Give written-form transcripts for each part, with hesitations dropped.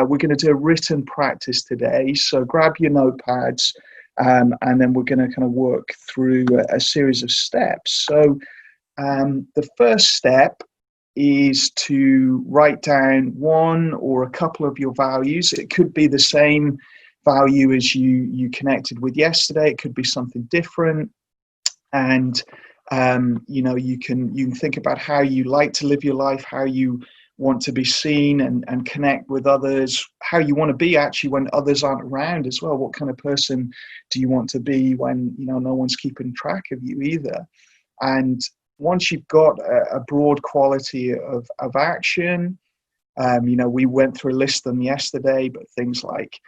We're going to do a written practice today, so grab your notepads, and then we're going to kind of work through a series of steps. So the first step is to write down one or a couple of your values. It could be the same value as you connected with yesterday. It could be something different. And you can think about how you like to live your life, how you want to be seen and connect with others, how you want to be actually when others aren't around as well. What kind of person do you want to be when no one's keeping track of you either? And once you've got a broad quality of action, we went through a list of them yesterday, but things like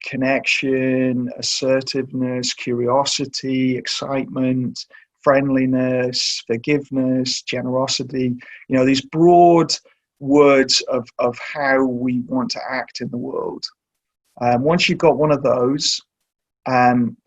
connection, assertiveness, curiosity, excitement, friendliness, forgiveness, generosity, these broad words of how we want to act in the world. Once you've got one of those,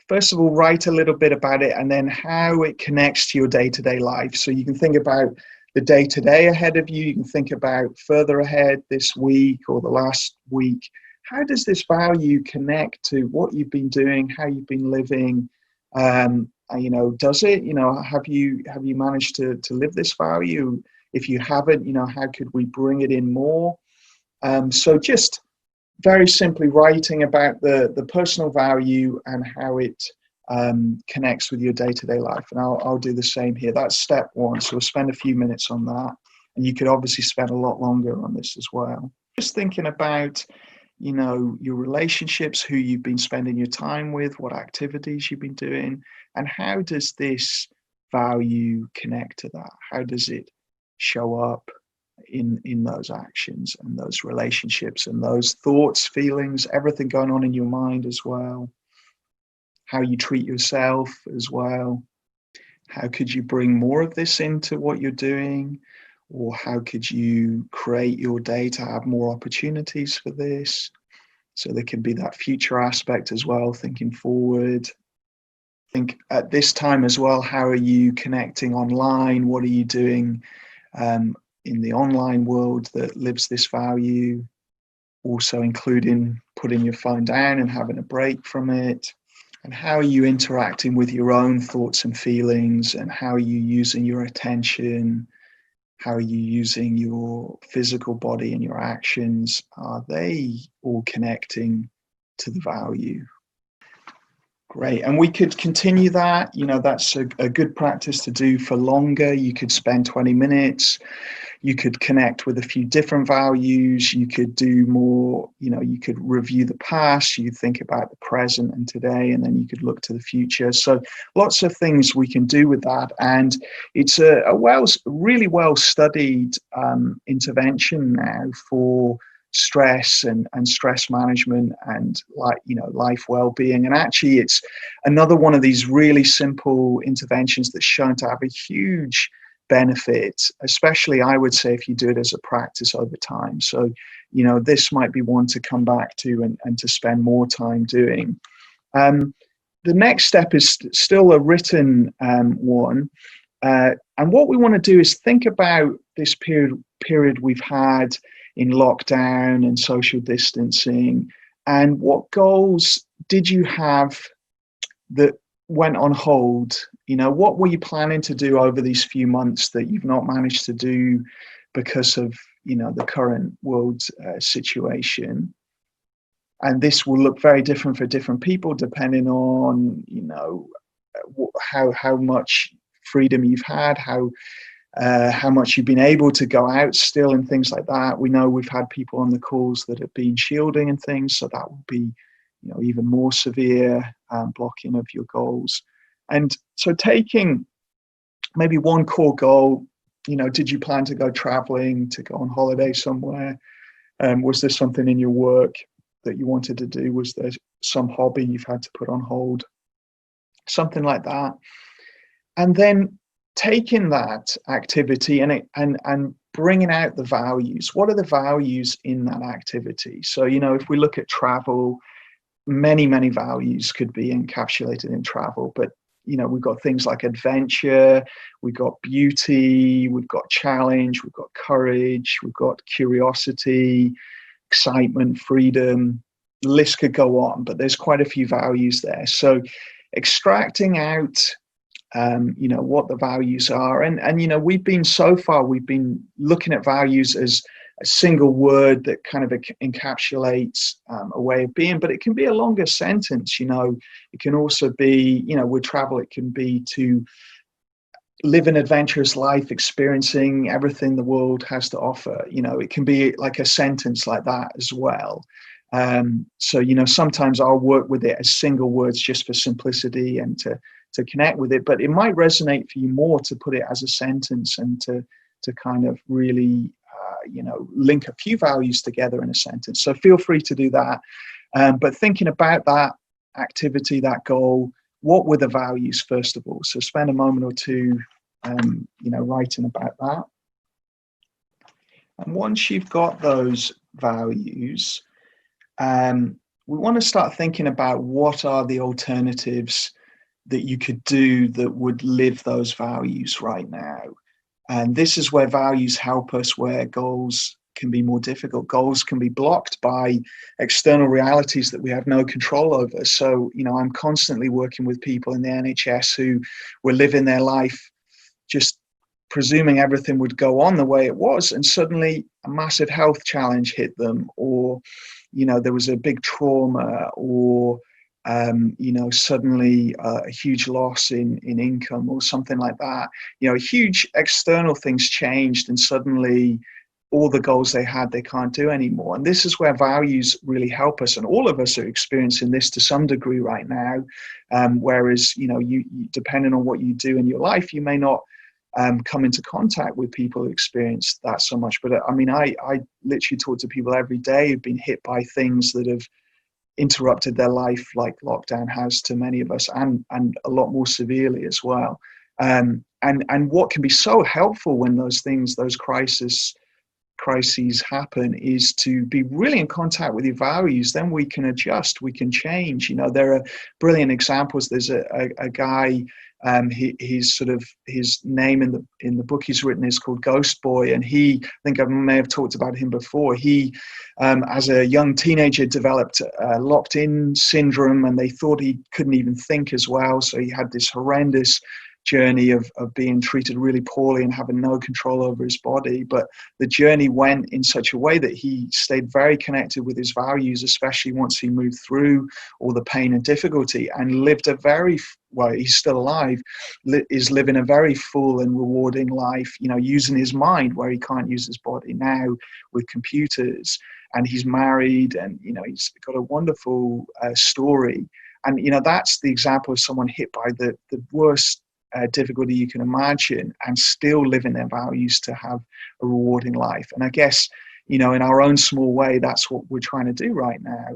first of all, write a little bit about it and then how it connects to your day-to-day life. So you can think about the day-to-day ahead of you. You can think about further ahead this week or the last week. How does this value connect to what you've been doing, how you've been living? Does it, have you managed to live this value? If you haven't, how could we bring it in more? So just very simply writing about the personal value and how it connects with your day-to-day life. And I'll do the same here. That's step one. So we'll spend a few minutes on that. And you could obviously spend a lot longer on this as well. Just thinking about your relationships, who you've been spending your time with, what activities you've been doing, and how does this value connect to that? How does it show up in those actions and those relationships and those thoughts, feelings, everything going on in your mind as well? How you treat yourself as well? How could you bring more of this into what you're doing? Or how could you create your day to have more opportunities for this? So there can be that future aspect as well, thinking forward. Think at this time as well, how are you connecting online? What are you doing in the online world that lives this value? Also including putting your phone down and having a break from it. And how are you interacting with your own thoughts and feelings? And how are you using your attention? How are you using your physical body and your actions? Are they all connecting to the value? Great. And we could continue that. That's a good practice to do for longer. You could spend 20 minutes. You could connect with a few different values. You could do more, you could review the past. You think about the present and today, and then you could look to the future. So lots of things we can do with that. And it's a really well studied intervention now for stress and stress management and life well-being. And actually it's another one of these really simple interventions that's shown to have a huge benefit, especially I would say if you do it as a practice over time. So this might be one to come back to and to spend more time doing. The next step is still a written one, and what we want to do is think about this period we've had in lockdown and social distancing, and what goals did you have that went on hold? What were you planning to do over these few months that you've not managed to do because of the current world situation? And this will look very different for different people depending on how much freedom you've had, how much you've been able to go out still and things like that. We know we've had people on the calls that have been shielding and things, so that will be even more severe blocking of your goals. And so taking maybe one core goal, did you plan to go traveling, to go on holiday somewhere? Was there something in your work that you wanted to do? Was there some hobby you've had to put on hold? Something like that. And then taking that activity and bringing out the values. What are the values in that activity? So, if we look at travel, many values could be encapsulated in travel, but we've got things like adventure, we've got beauty, we've got challenge, we've got courage, we've got curiosity, excitement, freedom. The list could go on, but there's quite a few values there. So extracting out what the values are. And we've been looking at values as a single word that kind of encapsulates a way of being, but it can be a longer sentence. It can also be, with travel, it can be to live an adventurous life, experiencing everything the world has to offer. It can be like a sentence like that as well. So sometimes I'll work with it as single words just for simplicity and to connect with it, but it might resonate for you more to put it as a sentence and to kind of really link a few values together in a sentence. So feel free to do that. But thinking about that activity, that goal, what were the values first of all? So spend a moment or two writing about that. And once you've got those values, we want to start thinking about what are the alternatives that you could do that would live those values right now. And this is where values help us, where goals can be more difficult. Goals can be blocked by external realities that we have no control over. So, I'm constantly working with people in the NHS who were living their life just presuming everything would go on the way it was, and suddenly a massive health challenge hit them, or there was a big trauma, or suddenly a huge loss in income or something like that. Huge external things changed, and suddenly all the goals they had, they can't do anymore. And this is where values really help us. And all of us are experiencing this to some degree right now. Whereas, you depending on what you do in your life, you may not come into contact with people who experience that so much. But I literally talk to people every day who've been hit by things that have interrupted their life, like lockdown has to many of us, and a lot more severely as well. And what can be so helpful when those crises happen is to be really in contact with your values. Then we can adjust, we can change. There are brilliant examples. There's a guy, his name in the book he's written is called Ghost Boy, and I think I may have talked about him before. He as a young teenager developed locked-in syndrome, and they thought he couldn't even think as well, so he had this horrendous journey of being treated really poorly and having no control over his body. But the journey went in such a way that he stayed very connected with his values, especially once he moved through all the pain and difficulty, and lived he's still alive, is living a very full and rewarding life, using his mind where he can't use his body now with computers. And he's married, and he's got a wonderful story. And that's the example of someone hit by the worst difficulty you can imagine, and still living their values to have a rewarding life. And I guess, in our own small way, that's what we're trying to do right now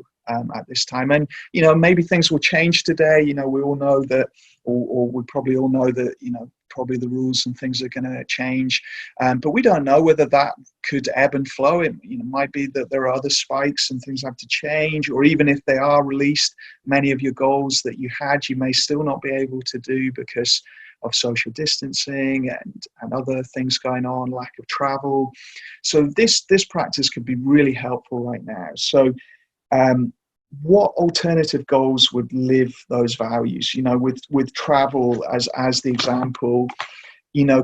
at this time. And, maybe things will change today. We all know that, or we probably all know that, probably the rules and things are going to change. But we don't know whether that could ebb and flow. It might be that there are other spikes and things have to change, or even if they are released, many of your goals that you had, you may still not be able to do because of social distancing and other things going on, lack of travel. So this practice could be really helpful right now. So what alternative goals would live those values? With travel as the example,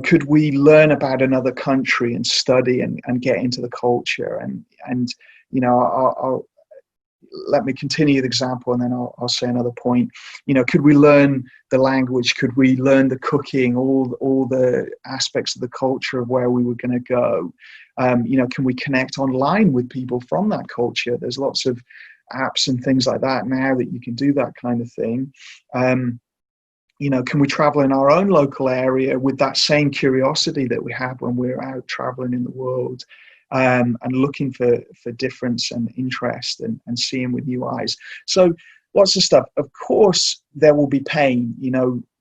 could we learn about another country and study and get into the culture? And I'll let me continue the example, and then I'll say another point. Could we learn the language? Could we learn the cooking, all the aspects of the culture of where we were going to go? Can we connect online with people from that culture? There's lots of apps and things like that now that you can do that kind of thing. Can we travel in our own local area with that same curiosity that we have when we're out traveling in the world? And looking for difference and interest and seeing with new eyes. So lots of stuff. Of course, there will be pain.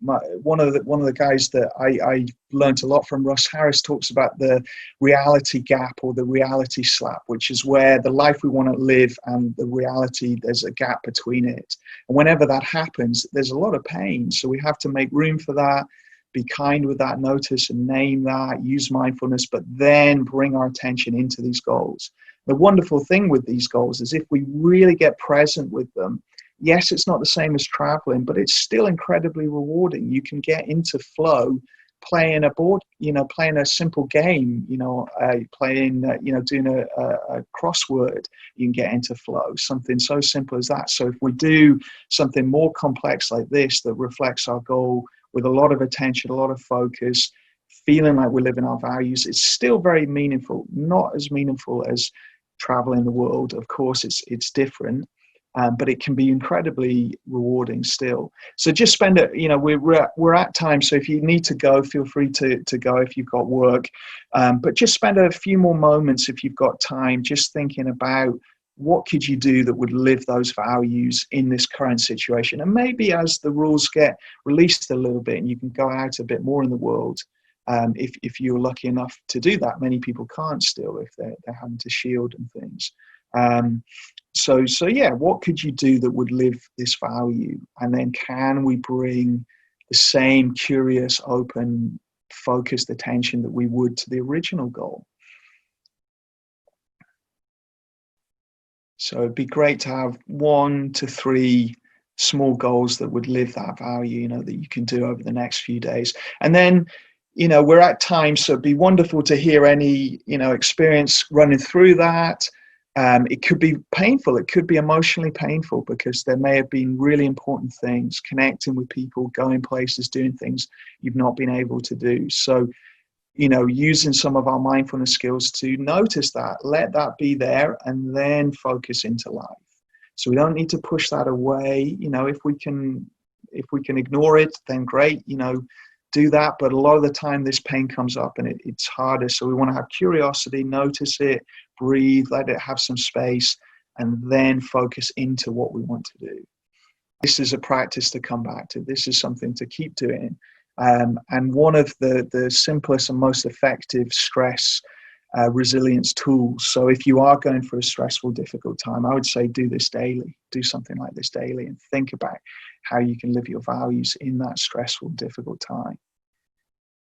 One of the guys that I learned a lot from, Russ Harris, talks about the reality gap or the reality slap, which is where the life we want to live and the reality, there's a gap between it. And whenever that happens, there's a lot of pain. So we have to make room for that. Be kind with that, notice and name that, use mindfulness, but then bring our attention into these goals The wonderful thing with these goals is if we really get present with them, yes, it's not the same as traveling, but it's still incredibly rewarding. You can get into flow playing a board, playing a simple game, playing, doing a crossword. You can get into flow, something so simple as that. So if we do something more complex like this that reflects our goal with a lot of attention, a lot of focus, feeling like we're living our values, it's still very meaningful. Not as meaningful as traveling the world. Of course, it's different. But it can be incredibly rewarding still. So just spend it, we're at time. So if you need to go, feel free to go if you've got work. But just spend a few more moments if you've got time, just thinking about what could you do that would live those values in this current situation. And maybe as the rules get released a little bit and you can go out a bit more in the world, if you're lucky enough to do that. Many people can't still if they're having to shield and things. So yeah, what could you do that would live this value? And then can we bring the same curious, open, focused attention that we would to the original goal? So it'd be great to have 1 to 3 small goals that would live that value, that you can do over the next few days. And then, we're at time, so it'd be wonderful to hear any, experience running through that. It could be painful. It could be emotionally painful because there may have been really important things, connecting with people, going places, doing things you've not been able to do. So, using some of our mindfulness skills to notice that, let that be there, and then focus into life. So we don't need to push that away. If we can ignore it, then great, do that. But a lot of the time this pain comes up and it's harder. So we want to have curiosity, notice it, breathe, let it have some space, and then focus into what we want to do. This is a practice to come back to. This is something to keep doing. And one of the simplest and most effective stress resilience tools. So if you are going through a stressful, difficult time, I would say do this daily. Do something like this daily and think about how you can live your values in that stressful, difficult time.